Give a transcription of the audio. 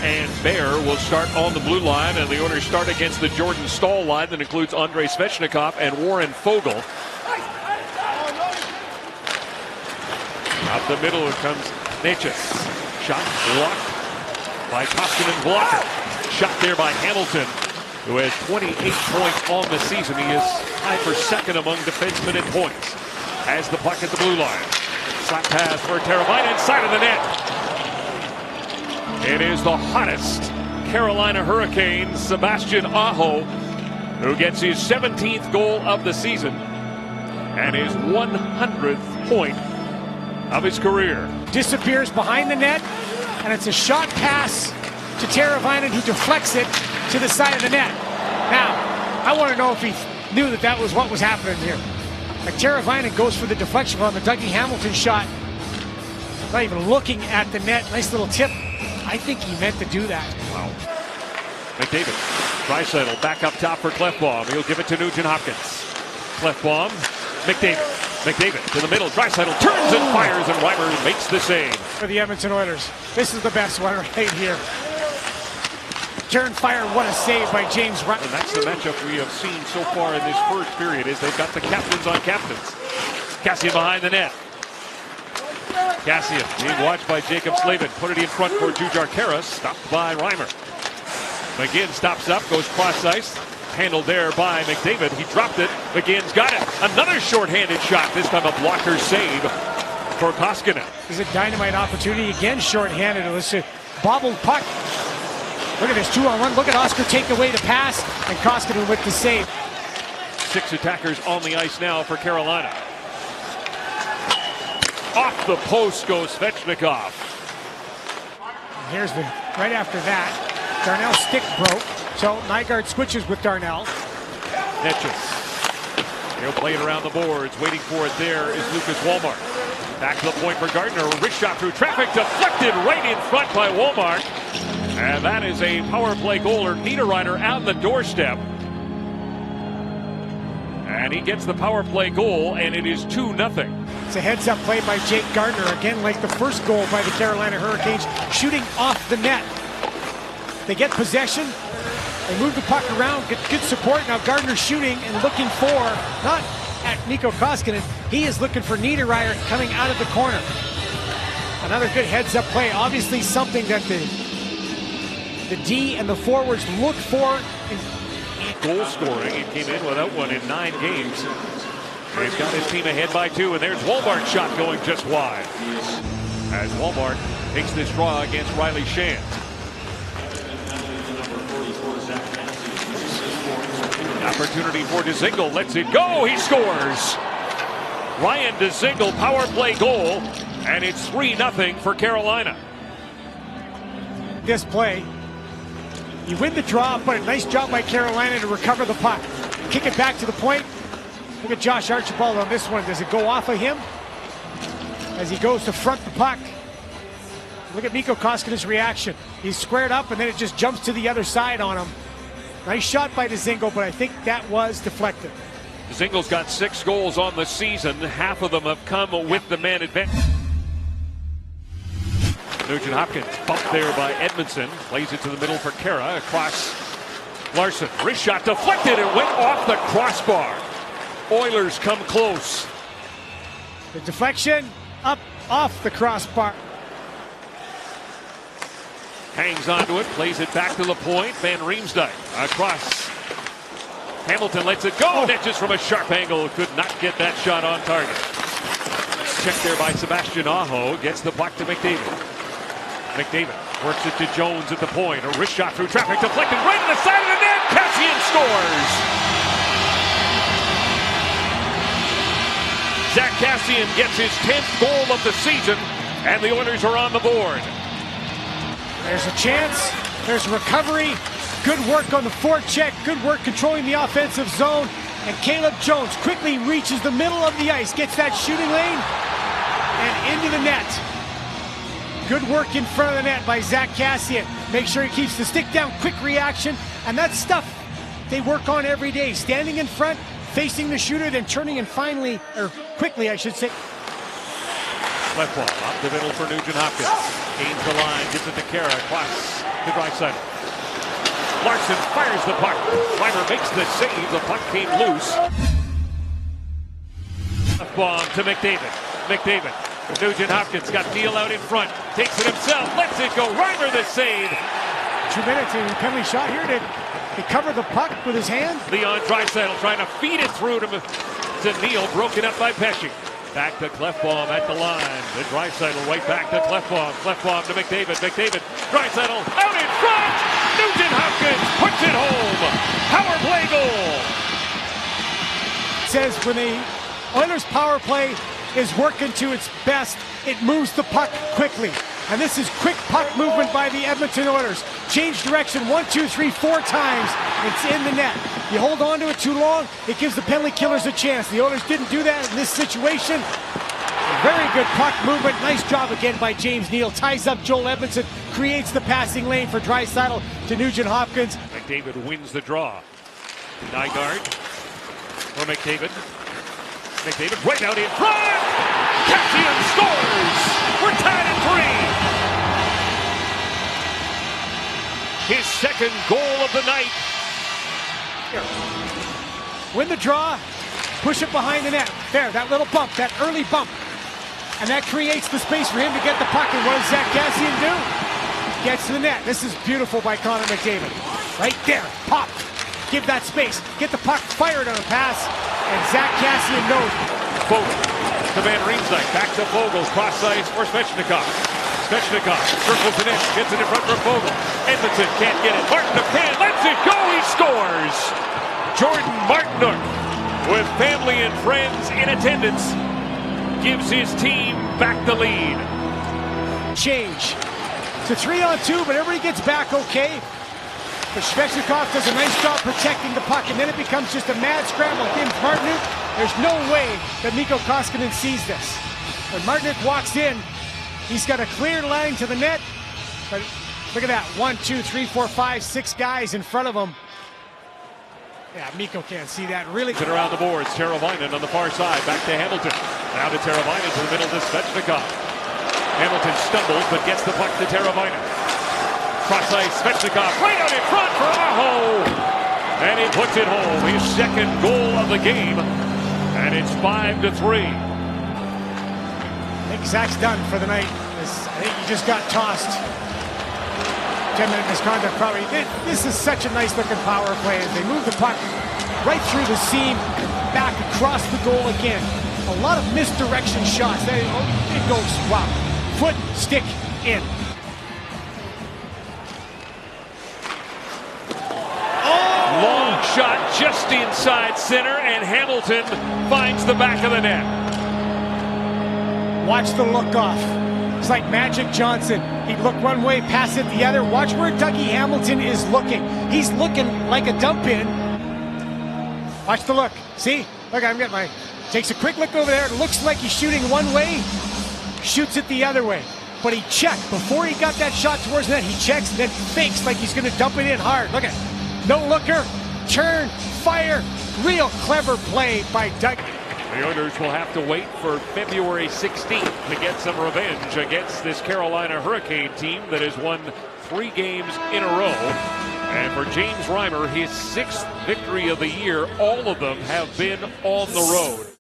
and Bear will start on the blue line, and the Oilers start against the Jordan Staal line that includes Andrei Svechnikov and Warren Foegele. Out the middle comes Necas. Shot blocked by Koskinen blocker. Shot there by Hamilton, who has 28 points on the season. He is tied for second among defensemen in points. Has the puck at the blue line. Slap pass for Teravainen inside of the net. It is the hottest Carolina Hurricanes, Sebastian Aho, who gets his 17th goal of the season and his 100th point of his career. Disappears behind the net, and it's a shot pass to Teravainen, who deflects it to the side of the net. Now, I want to know if he knew that that was what was happening here. Like, Teravainen goes for the deflection on the Dougie Hamilton shot, not even looking at the net. Nice little tip. I think he meant to do that. Wow. McDavid, Draisaitl back up top for Klefbom. He'll give it to Nugent Hopkins. Klefbom, McDavid. McDavid to the middle. Draisaitl turns and fires, and Reimer makes the save. For the Edmonton Oilers, this is the best one right here. Turn, fire, what a save by James Reimer. And that's the matchup we have seen so far in this first period, is they've got the captains on captains. Kassian behind the net. Kassian being watched by Jacob Slavin. Put it in front for Jujhar Khaira. Stopped by Reimer. McGinn stops up, goes cross ice. Handled there by McDavid. He dropped it. McGinn's got it. Another shorthanded shot. This time a blocker save for Koskinen. This is a dynamite opportunity. Again, shorthanded. It was a bobbled puck. Look at this 2-on-1. Look at Oscar take away the pass, and Koskinen with the save. 6 attackers on the ice now for Carolina. Off the post goes Svechnikov. Here's the, right after that, Darnell's stick broke, so Nygaard switches with Darnell. Necas. He'll play it around the boards. Waiting for it there is Lucas Wallmark. Back to the point for Gardner. A wrist shot through traffic, deflected right in front by Wallmark. And that is a power play goal, or Niederreiter out the doorstep. And he gets the power play goal, and it is 2-0. It's a heads-up play by Jake Gardner. Again, like the first goal by the Carolina Hurricanes, shooting off the net. They get possession, they move the puck around, get good support. Now Gardner shooting and looking for, not at Mikko Koskinen, he is looking for Niederreiter coming out of the corner. Another good heads-up play. Obviously something that the D and the forwards look for. Goal scoring. He came in without one in 9 games. And he's got his team ahead by 2, and there's Wallmark's shot going just wide. As Wallmark takes this draw against Riley Shand. Opportunity for Dzingel, lets it go, he scores! Ryan Dzingel, power play goal, and it's 3-0 for Carolina. This play, you win the draw, but a nice job by Carolina to recover the puck. Kick it back to the point. Look at Josh Archibald on this one. Does it go off of him as he goes to front the puck? Look at Mikko Koskinen's reaction. He's squared up, and then it just jumps to the other side on him. Nice shot by Dzingel, but I think that was deflected. Dzingel's got 6 goals on the season. Half of them have come with the man advantage. Nugent Hopkins bumped there by Edmondson. Plays it to the middle for Khaira. Across Larson. Wrist shot deflected. It went off the crossbar. Oilers come close. The deflection up off the crossbar. Hangs onto it, plays it back to the point. Van Riemsdyk across. Hamilton lets it go. Necas from a sharp angle. Could not get that shot on target. Checked there by Sebastian Aho. Gets the puck to McDavid. McDavid works it to Jones at the point. A wrist shot through traffic, deflected right to the side of the net. Kassian scores. Zack Kassian gets his 10th goal of the season, and the Oilers are on the board. There's a chance, there's recovery, good work on the forecheck, good work controlling the offensive zone, and Caleb Jones quickly reaches the middle of the ice, gets that shooting lane, and into the net. Good work in front of the net by Zack Kassian. Make sure he keeps the stick down, quick reaction, and that's stuff they work on every day. Standing in front, facing the shooter, then turning and finally, or quickly I should say. Left ball, up the middle for Nugent Hopkins. Gains the line, gives it to Khaira, across to Draisaitl. Larson fires the puck. Reimer makes the save. The puck came loose. Bomb to McDavid. McDavid. Nugent Hopkins got Neal out in front. Takes it himself. Lets it go. Reimer the save. 2 minutes and penalty shot here. Did he cover the puck with his hand? Leon Draisaitl trying to feed it through to Neal. Broken up by Pesce. Back to Clefbaum at the line. The Draisaitl right back to Clefbaum. Clefbaum to McDavid. McDavid. Draisaitl out in front. Nugent Hopkins puts it home. Power play goal. Says when the Oilers power play is working to its best, it moves the puck quickly. And this is quick puck movement by the Edmonton Oilers. Change direction 1, 2, 3, 4 times. It's in the net. You hold on to it too long, it gives the penalty killers a chance. The Oilers didn't do that in this situation. Very good puck movement. Nice job again by James Neal. Ties up Joel Edmondson. Creates the passing lane for Draisaitl to Nugent Hopkins. McDavid wins the draw. Nygaard for McDavid. McDavid right out in front. Kassian scores. We're tied at 3. His second goal of the night. Win the draw. Push it behind the net. There, that little bump, that early bump. And that creates the space for him to get the puck. And what does Zach Kassian do? Gets to the net. This is beautiful by Connor McDavid. Right there. Pop. Give that space. Get the puck fired on a pass. And Zach Kassian knows. Vogel to Van Riemsdyk. Back to Vogel. Cross ice for Svechnikov. Svechnikov circles the net. Gets it in front for Vogel. Edmondson can't get it. Martinook can. Lets it go. He scores. Jordan Martinook, with family and friends in attendance, gives his team back the lead. Change. It's a 3-on-2, but everybody gets back okay. But Svechnikov does a nice job protecting the puck, and then it becomes just a mad scramble against Martinook. There's no way that Mikko Koskinen sees this. When Martinook walks in, he's got a clear line to the net, but look at that. 1, 2, 3, 4, 5, 6 guys in front of him. Yeah, Mikko can't see that, really. Around the boards, Teravainen on the far side, back to Hamilton. Now to Teravainen to the middle to Svechnikov. Hamilton stumbles, but gets the puck to Teravainen. Cross ice, Svechnikov right out in front for Aho! And he puts it home, his second goal of the game. And it's 5-3. I think Zach's done for the night. I think he just got tossed. 10-minute misconduct probably. This is such a nice looking power play as they move the puck right through the seam and back across the goal again. A lot of misdirection shots. It goes, wow. Foot, stick, in. Oh! Long shot just inside center, and Hamilton finds the back of the net. Watch the look off. It's like Magic Johnson. He'd look one way, pass it the other. Watch where Dougie Hamilton is looking. He's looking like a dump in. Watch the look. See? Look, I'm getting my... Takes a quick look over there. It looks like he's shooting one way. Shoots it the other way. But he checked. Before he got that shot towards the net, he checks, then fakes like he's going to dump it in hard. Look at it. No looker. Turn. Fire. Real clever play by Dougie. The Oilers will have to wait for February 16th to get some revenge against this Carolina Hurricane team that has won 3 games in a row. And for James Reimer, his 6th victory of the year, all of them have been on the road.